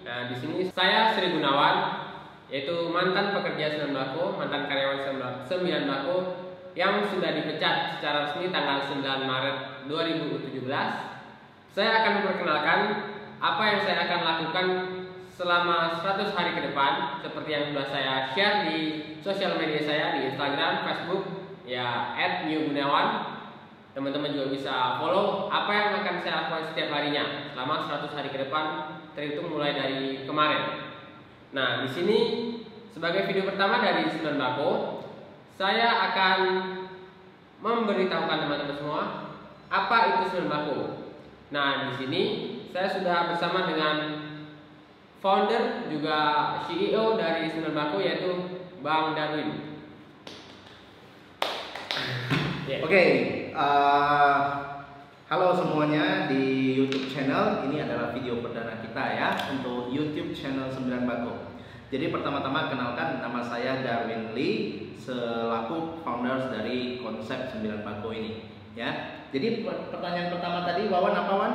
Nah, di sini saya Sri Gunawan, yaitu mantan pekerja Sembilan mantan karyawan Sembilan yang sudah dipecat secara resmi tanggal 9 Maret 2017. Saya akan memperkenalkan apa yang saya akan lakukan selama 100 hari ke depan, seperti yang sudah saya share di sosial media saya di Instagram, Facebook, ya @newgunawan. Teman-teman juga bisa follow apa yang akan saya lakukan setiap harinya selama 100 hari ke depan, terhitung mulai dari kemarin. Nah, di sini sebagai video pertama dari Sembilan Bako, saya akan memberitahukan teman-teman semua apa itu Sembilan Bako. Nah, di sini saya sudah bersama dengan founder juga CEO dari Sembilan Bako, yaitu Bang Darwin. Oke, halo semuanya di YouTube channel. Ini adalah video perdana kita ya untuk YouTube channel Sembilan Bako. Jadi pertama-tama kenalkan, nama saya Darwin Lee selaku founders dari konsep Sembilan Bako ini ya. Jadi pertanyaan pertama tadi, Wawan, apa Wan?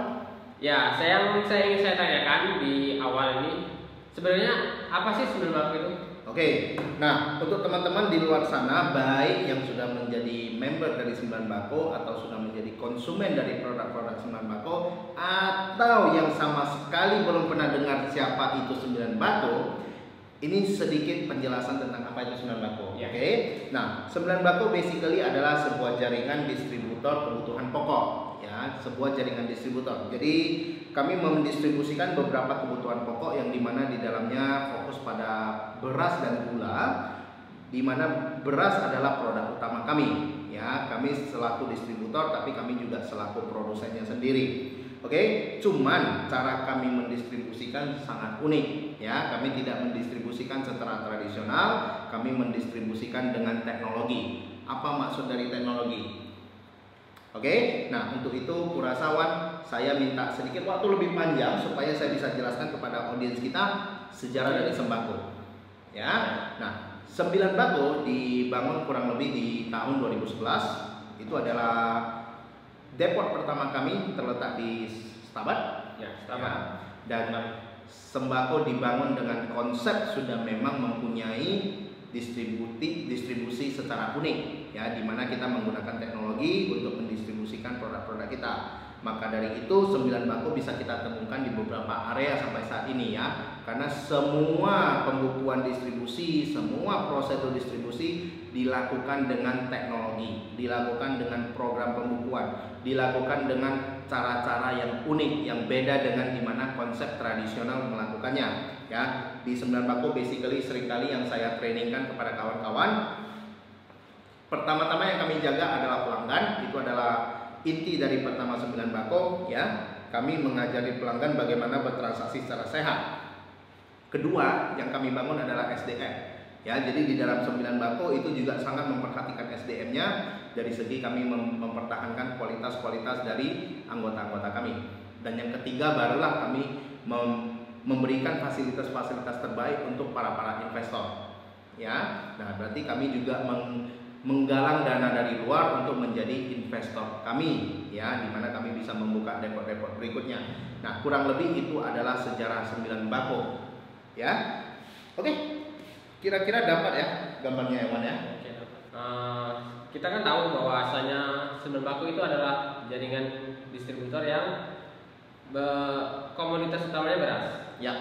Ya, ingin saya tanyakan di awal ini, sebenarnya apa sih Sembilan Bako itu? Oke, nah untuk teman-teman di luar sana, baik yang sudah menjadi member dari Sembilan Bako atau sudah menjadi konsumen dari produk-produk Sembilan Bako, atau yang sama sekali belum pernah dengar siapa itu Sembilan Bako, ini sedikit penjelasan tentang apa itu Sembilan Bako. Ya. Oke, nah Sembilan Bako basically adalah sebuah jaringan distributor kebutuhan pokok. Sebuah jaringan distributor. Jadi kami mendistribusikan beberapa kebutuhan pokok yang dimana di dalamnya fokus pada beras dan gula, dimana beras adalah produk utama kami. Ya, kami selaku distributor, tapi kami juga selaku produsennya sendiri. Oke, cuman cara kami mendistribusikan sangat unik. Ya, kami tidak mendistribusikan secara tradisional, kami mendistribusikan dengan teknologi. Apa maksud dari teknologi? Oke, nah untuk itu kurasawan saya minta sedikit waktu lebih panjang supaya saya bisa jelaskan kepada audiens kita sejarah dari Sembako. Ya, nah Sembilan Bako dibangun kurang lebih di tahun 2011. Itu adalah depot pertama kami terletak di Stabat. Ya, Stabat. Ya, dan Sembako dibangun dengan konsep sudah memang mempunyai distribusi secara unik ya, dimana kita menggunakan teknologi untuk mendistribusikan produk-produk kita. Maka dari itu Sembilan Bako bisa kita temukan di beberapa area sampai saat ini ya, karena semua pembukuan distribusi, semua prosedur distribusi dilakukan dengan teknologi, dilakukan dengan program pembukuan, dilakukan dengan cara-cara yang unik, yang beda dengan dimana konsep tradisional melakukannya ya. Di Sembilan Bako basically seringkali yang saya trainingkan kepada kawan-kawan, pertama-tama yang kami jaga adalah pelanggan. Itu adalah inti dari pertama Sembilan Bako ya. Kami mengajari pelanggan bagaimana bertransaksi secara sehat. Kedua yang kami bangun adalah SDM ya. Jadi di dalam Sembilan Bako itu juga sangat memperhatikan SDM-nya, dari segi kami mempertahankan kualitas-kualitas dari anggota-anggota kami. Dan yang ketiga barulah kami memberikan fasilitas-fasilitas terbaik untuk para investor ya. Nah berarti kami juga menggalang dana dari luar untuk menjadi investor kami ya, dimana kami bisa membuka depot-depot berikutnya. Nah kurang lebih itu adalah sejarah Sembilan Bako ya. Oke, kira-kira dapat ya gambarnya Ewan ya. Kita kan tahu bahwasanya Sembilan Bako itu adalah jaringan distributor yang komunitas utamanya beras. Ya.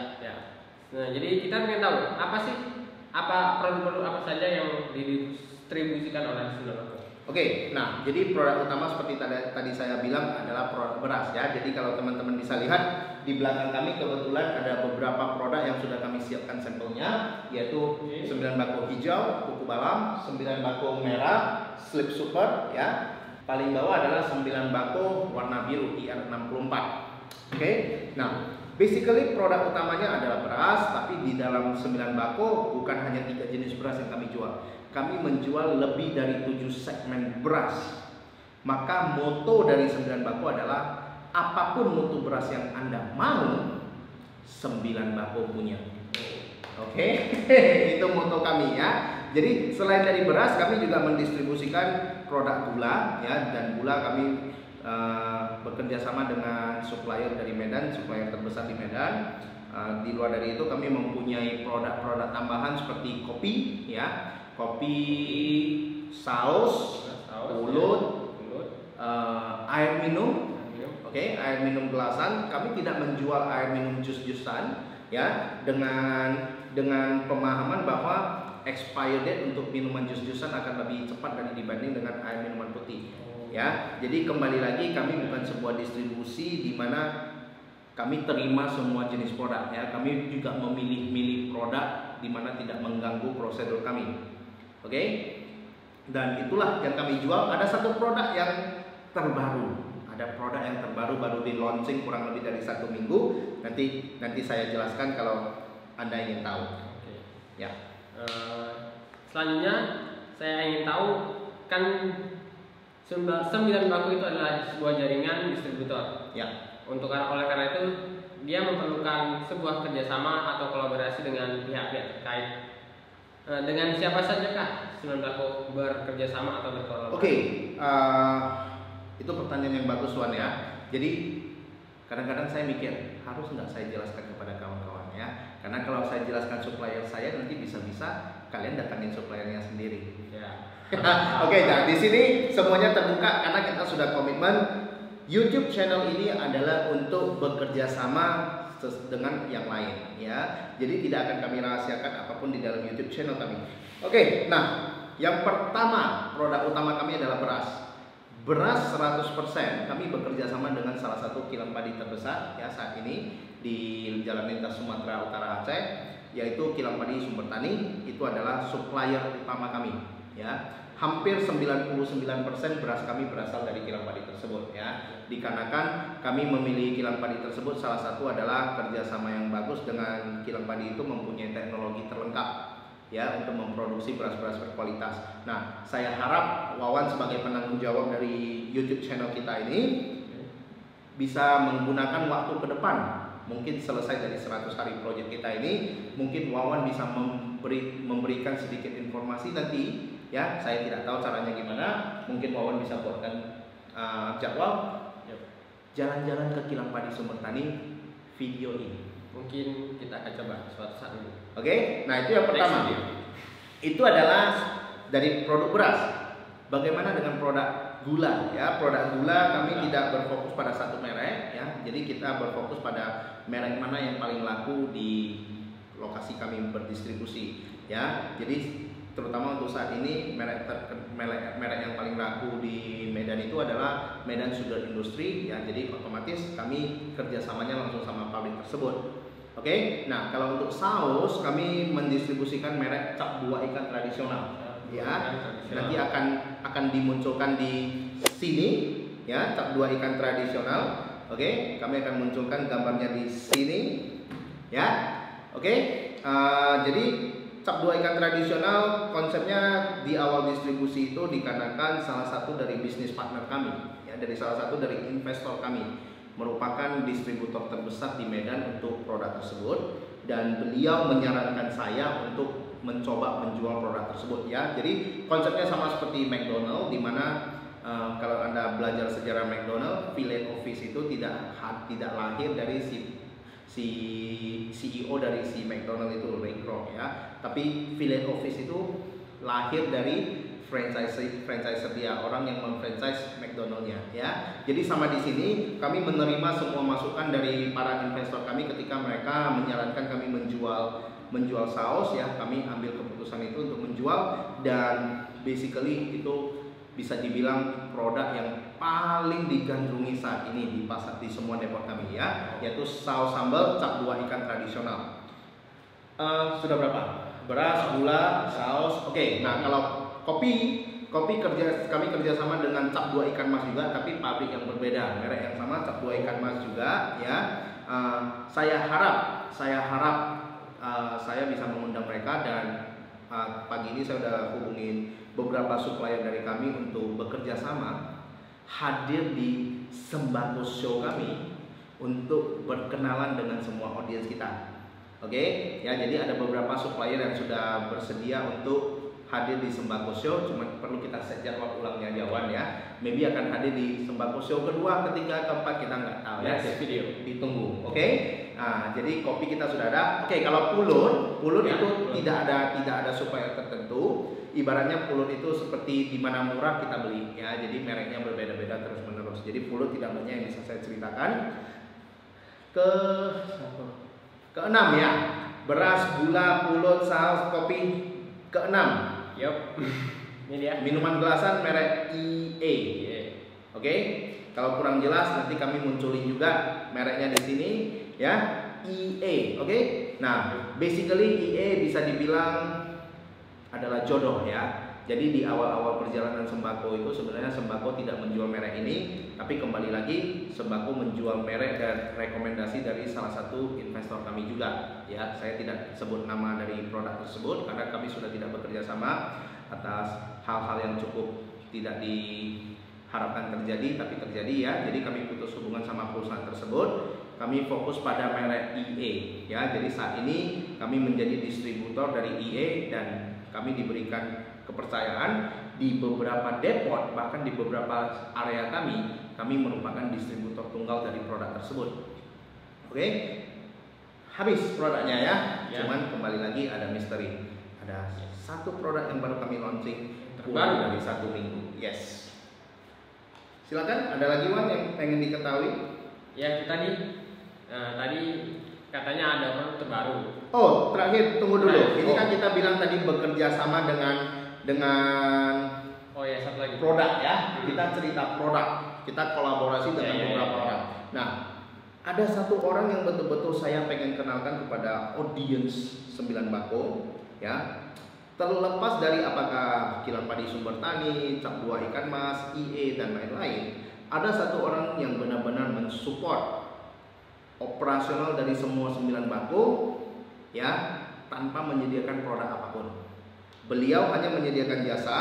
Nah, jadi kita ingin tahu apa produk-produk apa saja yang didistribusikan oleh Sembilan Bako. Oke, nah jadi produk utama seperti tadi saya bilang adalah produk beras ya. Jadi kalau teman-teman bisa lihat di belakang kami kebetulan ada beberapa produk yang sudah kami siapkan sampelnya, yaitu Sembilan Bako hijau, kuku balam, Sembilan Bako merah, slip super ya. Paling bawah adalah Sembilan Bako warna biru IR64. Oke, nah basically produk utamanya adalah beras, tapi di dalam Sembilan Bako bukan hanya 3 jenis beras yang kami jual. Kami menjual lebih dari 7 segmen beras. Maka moto dari Sembilan Bako adalah apapun mutu beras yang Anda mau, Sembilan Bako punya. Oke, itu moto kami ya. Jadi selain dari beras, kami juga mendistribusikan produk gula ya, dan gula kami bekerja sama dengan supplier dari Medan, supplier terbesar di Medan. Di luar dari itu kami mempunyai produk-produk tambahan seperti kopi, ya, kopi, saus, ulut, air minum, oke, air minum gelasan. Kami tidak menjual air minum jus-jusan, ya, dengan pemahaman bahwa expired date untuk minuman jus-jusan akan lebih cepat dari dibanding dengan air minuman putih, ya. Jadi kembali lagi kami bukan sebuah distribusi di mana kami terima semua jenis produk, ya. Kami juga memilih-milih produk di mana tidak mengganggu prosedur kami. Oke? Dan itulah yang kami jual. Ada satu produk yang terbaru. Ada produk yang terbaru baru di launching kurang lebih dari 1 minggu. Nanti saya jelaskan kalau Anda ingin tahu. Oke. Ya. Selanjutnya saya ingin tahu, kan Sembilan Bako itu adalah sebuah jaringan distributor. Ya. Oleh karena itu dia memerlukan sebuah kerjasama atau kolaborasi dengan pihak-pihak terkait. Dengan siapa saja kah Sembilan Bako bekerja sama atau berkolaborasi? Oke, itu pertanyaan yang bagus Wan, ya. Jadi kadang-kadang saya mikir harus nggak saya jelaskan kepada kawan-kawan, ya. Karena kalau saya jelaskan supplier saya nanti bisa-bisa kalian datangin suppliernya sendiri. Ya. Oke, nah di sini semuanya terbuka karena kita sudah komitmen. YouTube channel ini adalah untuk bekerja sama dengan yang lain, ya. Jadi tidak akan kami rahasiakan apapun di dalam YouTube channel kami. Oke, nah yang pertama produk utama kami adalah beras. Beras 100%. Kami bekerja sama dengan salah satu kilang padi terbesar, ya, saat ini di Jalan Lintas Sumatera Utara Aceh, yaitu Kilang Padi Sumber Tani. Itu adalah supplier utama kami, ya. Hampir 99% beras kami berasal dari kilang padi tersebut, ya. Dikarenakan kami memilih kilang padi tersebut, salah satu adalah kerjasama yang bagus dengan kilang padi itu mempunyai teknologi terlengkap, ya, untuk memproduksi beras-beras berkualitas. Nah, saya harap Wawan sebagai penanggung jawab dari YouTube channel kita ini bisa menggunakan waktu ke depan. Mungkin selesai dari 100 hari proyek kita ini, mungkin Wawan bisa memberikan sedikit informasi nanti, ya. Saya tidak tahu caranya gimana. Mungkin Wawan bisa buatkan jadwal jalan-jalan ke kilang padi Sumber Tani video ini. Mungkin kita akan coba suatu saat ini. Oke, nah itu yang pertama. Itu adalah dari produk beras. Bagaimana dengan produk gula, ya? Produk gula kami tidak berfokus pada satu merek, ya. Jadi kita berfokus pada merek mana yang paling laku di lokasi kami berdistribusi, ya. Jadi terutama untuk saat ini merek yang paling laku di Medan itu adalah Medan Sugar Industry, ya. Jadi otomatis kami kerjasamanya langsung sama pabrik tersebut. Oke, nah kalau untuk saus kami mendistribusikan merek Cap 2 Ikan Tradisional, ya. Nanti akan dimunculkan di sini, ya, Cap 2 Ikan Tradisional. Oke, kami akan munculkan gambarnya di sini, ya. Oke, jadi Cap 2 Ikan Tradisional konsepnya di awal distribusi itu dikarenakan salah satu dari bisnis partner kami, ya, dari salah satu dari investor kami, merupakan distributor terbesar di Medan untuk produk tersebut, dan beliau menyarankan saya untuk mencoba menjual produk tersebut, ya. Jadi konsepnya sama seperti McDonald, di mana kalau Anda belajar sejarah McDonald, fillet office itu tidak lahir dari si CEO dari si McDonald itu, Ray Kroc, ya. Tapi fillet office itu lahir dari franchiser dia, orang yang memfranchise McDonald-nya, ya. Jadi sama di sini kami menerima semua masukan dari para investor kami ketika mereka menyarankan kami menjual saus, ya. Kami ambil keputusan itu untuk menjual, dan basically itu bisa dibilang produk yang paling digandrungi saat ini di pasar, di semua depot kami, ya, yaitu saus sambal Cap 2 Ikan Tradisional. Sudah berapa? Beras, gula, saus. Oke, nah kalau kopi kami kerjasama dengan Cap 2 Ikan Mas juga, tapi pabrik yang berbeda, merek yang sama, Cap 2 Ikan Mas juga, ya. Saya harap saya bisa mengundang mereka, dan pagi ini saya sudah hubungin beberapa supplier dari kami untuk bekerja sama hadir di Sembako Show kami untuk berkenalan dengan semua audiens kita. Oke, ya, jadi ada beberapa supplier yang sudah bersedia untuk hadir di Sembako Show, cuma perlu kita set jadwal ulangnya aja Wan ya. Maybe akan hadir di Sembako Show kedua, ketiga, keempat, kita nggak tahu ya. Video ditunggu, oke? Nah, jadi kopi kita sudah ada. Oke, kalau pulut Ya, itu pulut. tidak ada supplier tertentu. Ibaratnya pulut itu seperti di mana murah kita beli ya. Jadi mereknya berbeda-beda terus menerus. Jadi pulut tidak banyak yang bisa saya ceritakan. Keenam ya, beras, gula, pulut, saus, kopi. Keenam, Yup. Ini dia. minuman gelasan merek EA. Oke, kalau kurang jelas nanti kami munculin juga mereknya di sini ya, EA. Oke, nah basically EA bisa dibilang adalah jodoh ya. Jadi di awal-awal perjalanan Sembako itu sebenarnya Sembako tidak menjual merek ini, tapi kembali lagi Sembako menjual merek dan rekomendasi dari salah satu investor kami juga ya. Saya tidak sebut nama dari produk tersebut karena kami sudah tidak bekerja sama atas hal-hal yang cukup tidak diharapkan terjadi tapi terjadi ya. Jadi kami putus hubungan sama perusahaan tersebut. Kami fokus pada merek EA ya. Jadi saat ini kami menjadi distributor dari EA dan kami diberikan kepercayaan di beberapa depot, bahkan di beberapa area kami merupakan distributor tunggal dari produk tersebut. Oke, habis produknya ya. Cuman kembali lagi ada misteri. Ada satu produk yang baru kami launching Baru dari 1 minggu. Yes. Silakan, ada lagi Wan yang pengen diketahui? Ya itu tadi. Tadi katanya ada produk terbaru. Oh, terakhir tunggu dulu. Nah, Ini kan kita bilang tadi bekerja sama dengan Oh ya, satu lagi. produk ya. Kita cerita produk. Kita kolaborasi dengan beberapa orang. Nah, ada satu orang yang betul-betul saya pengen kenalkan kepada audiens 9 Bako ya. Terlepas dari apakah Kilang Padi Sumber Tani, Cap 2 Ikan Mas, EA dan lain-lain, ada satu orang yang benar-benar mensupport operasional dari semua 9 Bako ya, tanpa menyediakan produk apapun. Beliau hanya menyediakan jasa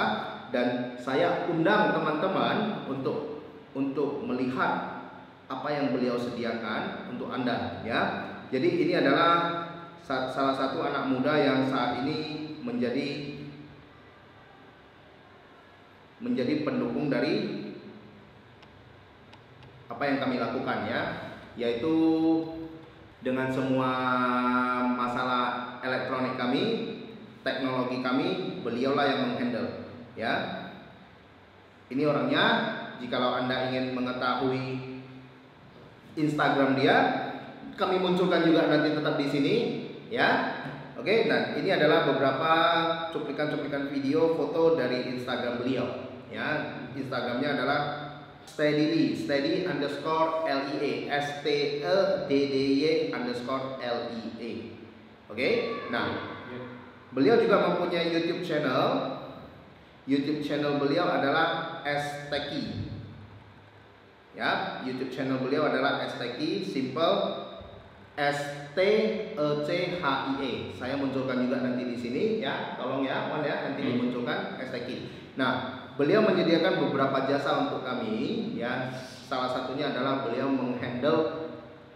dan saya undang teman-teman untuk melihat apa yang beliau sediakan untuk Anda ya. Jadi ini adalah salah satu anak muda yang saat ini menjadi pendukung dari apa yang kami lakukan ya, yaitu dengan semua masalah elektronik kami, teknologi kami, beliaulah yang menghandle ya. Ini orangnya. Jikalau Anda ingin mengetahui Instagram dia, kami munculkan juga nanti tetap di sini ya. Oke, dan ini adalah beberapa cuplikan-cuplikan video foto dari Instagram beliau ya. Instagramnya adalah steady_lea STEDDY_LEA. Oke, nah beliau juga mempunyai YouTube channel. YouTube channel beliau adalah Steki. Ya, YouTube channel beliau adalah Steki, simple STECHIE. Saya munculkan juga nanti di sini ya, tolong ya, Wan ya, nanti dimunculkan Steki. Nah, beliau menyediakan beberapa jasa untuk kami ya. Salah satunya adalah beliau menghandle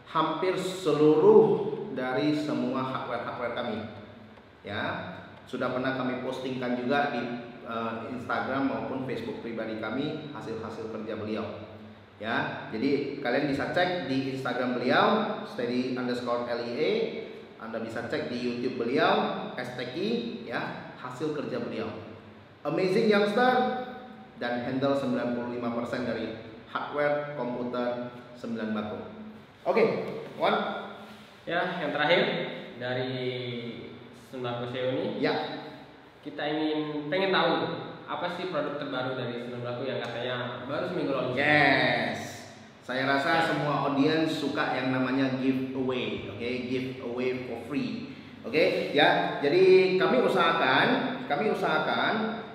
hampir seluruh dari semua hardware kami. Ya, sudah pernah kami postingkan juga di Instagram maupun Facebook pribadi kami hasil-hasil kerja beliau. Ya, jadi kalian bisa cek di Instagram beliau steady_lea. Anda bisa cek di YouTube beliau Steki ya, hasil kerja beliau. Amazing youngster dan handle 95% dari hardware komputer 9 Bako. Oke, Wan. Ya, yang terakhir dari Sembako Show ini. Ya. Kita pengen tahu apa sih produk terbaru dari Sembako yang katanya baru seminggu lalu. Yes. Saya rasa semua audiens suka yang namanya giveaway. Oke, giveaway for free. Oke, ya. Jadi kami usahakan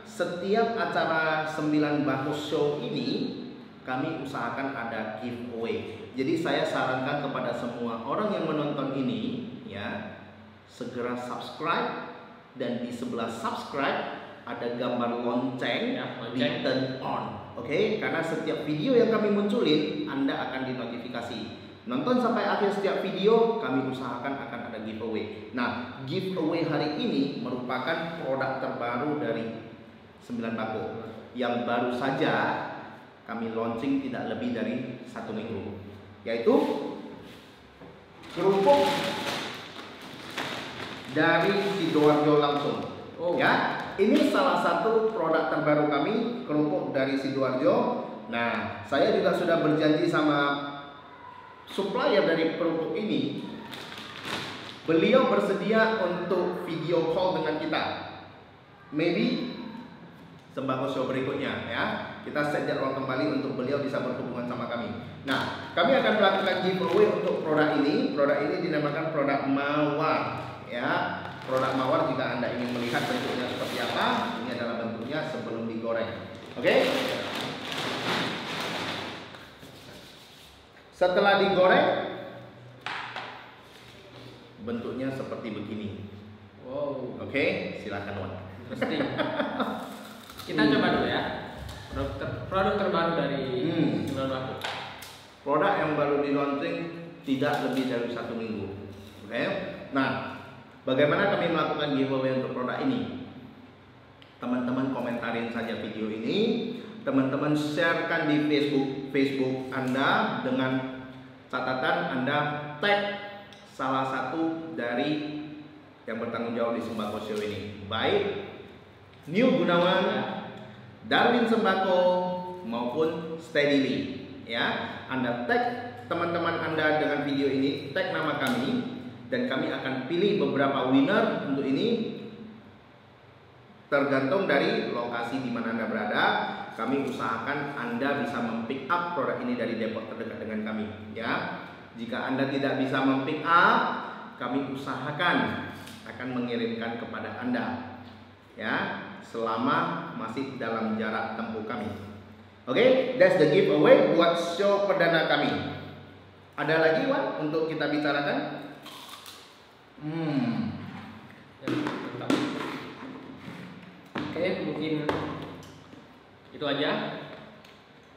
setiap acara 9 Bako Show ini kami usahakan ada giveaway. Jadi saya sarankan kepada semua orang yang menonton ini ya, segera subscribe, dan di sebelah subscribe ada gambar lonceng ya, di turn on. Oke, karena setiap video yang kami munculin Anda akan dinotifikasi. Nonton sampai akhir setiap video, kami usahakan akan ada giveaway. Nah, giveaway hari ini merupakan produk terbaru dari 9 Bako yang baru saja kami launching tidak lebih dari 1 minggu, yaitu kerupuk dari Sidoarjo langsung. Ya, ini salah satu produk terbaru kami, kerupuk dari Sidoarjo. Nah, saya juga sudah berjanji sama supplier dari kerupuk ini. Beliau bersedia untuk video call dengan kita. Maybe Sembako Show berikutnya ya. Kita set jadwal kembali untuk beliau bisa berhubungan sama kami. Nah, kami akan melakukan giveaway untuk produk ini. Produk ini dinamakan produk Mawar ya. Produk Mawar jika Anda ingin melihat bentuknya seperti apa, ini adalah bentuknya sebelum digoreng. Oke? Setelah digoreng, bentuknya seperti begini. Wow. Oke, silakan Wan. Interesting. Kita coba dulu ya. Produk terbaru dari 9 Bako. Produk yang baru di launching tidak lebih dari 1 minggu. Oke. Nah, bagaimana kami melakukan giveaway untuk produk ini? Teman-teman komentarin saja video ini. Teman-teman sharekan di Facebook Anda dengan catatan Anda tag salah satu dari yang bertanggung jawab di Sembako Show ini, baik New Gunawan, Darwin Sembako maupun Steadily ya. Anda tag teman-teman Anda dengan video ini, tag nama kami, dan kami akan pilih beberapa winner untuk ini tergantung dari lokasi di mana Anda berada. Kami usahakan Anda bisa mempick up produk ini dari depot terdekat dengan kami ya. Jika Anda tidak bisa mempick up, kami usahakan akan mengirimkan kepada Anda ya, selama masih dalam jarak tempuh kami. Oke, that's the giveaway buat show perdana kami. Ada lagi Wan untuk kita bicarakan? Oke, mungkin itu aja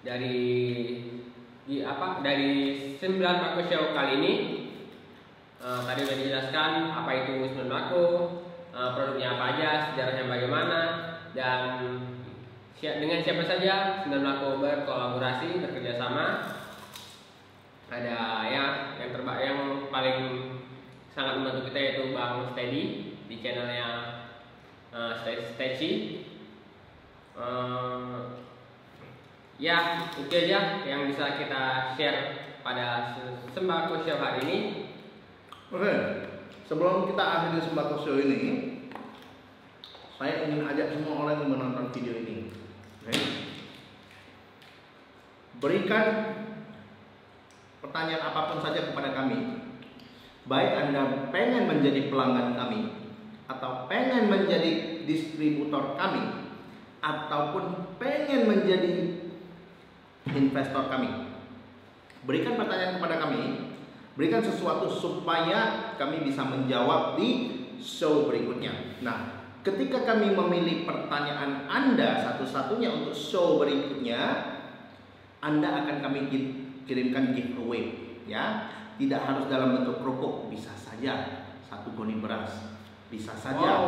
dari dari 9 Bako Show kali ini. Tadi sudah dijelaskan apa itu 9 Bako, produknya apa aja, sejarahnya bagaimana, dan dengan siapa saja 9 Bako berkolaborasi, bekerja sama. Ada ya yang paling sangat membantu kita yaitu Bang Steady di channelnya Steady. Ya, itu aja yang bisa kita share pada Sembako Show hari ini. Oke, sebelum kita akhiri Sembako Show ini, saya ingin ajak semua orang yang menonton video ini, berikan pertanyaan apapun saja kepada kami. Baik Anda pengen menjadi pelanggan kami, atau pengen menjadi distributor kami, ataupun pengen menjadi investor kami, berikan pertanyaan kepada kami, berikan sesuatu supaya kami bisa menjawab di show berikutnya. Nah, ketika kami memilih pertanyaan Anda satu-satunya untuk show berikutnya, Anda akan kami kirimkan giveaway ya. Tidak harus dalam bentuk kerupuk, bisa saja 1 goni beras, bisa saja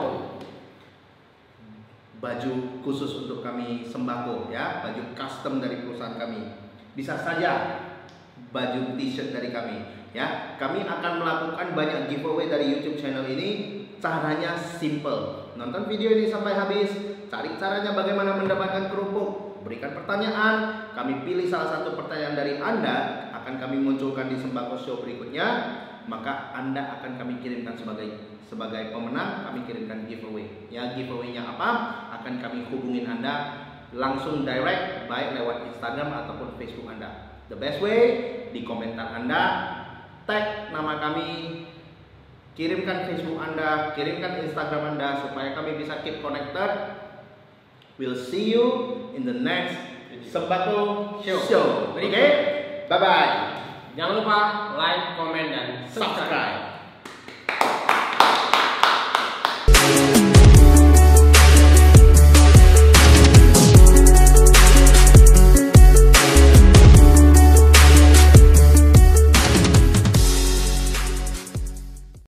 baju khusus untuk kami Sembako ya, baju custom dari perusahaan kami, bisa saja baju t-shirt dari kami ya. Kami akan melakukan banyak giveaway dari YouTube channel ini. Caranya simple, nonton video ini sampai habis, cari caranya bagaimana mendapatkan kerupuk, berikan pertanyaan, kami pilih salah satu pertanyaan dari Anda, akan kami munculkan di Sembako Show berikutnya, maka Anda akan kami kirimkan sebagai pemenang, kami kirimkan giveaway ya. Giveaway-nya apa? Akan kami hubungin Anda langsung direct, baik lewat Instagram ataupun Facebook Anda. The best way, di komentar Anda tag nama kami, kirimkan Facebook Anda, kirimkan Instagram Anda, supaya kami bisa keep connected. We'll see you in the next Sembako Show. Oke, bye bye. Jangan lupa like, comment, dan subscribe.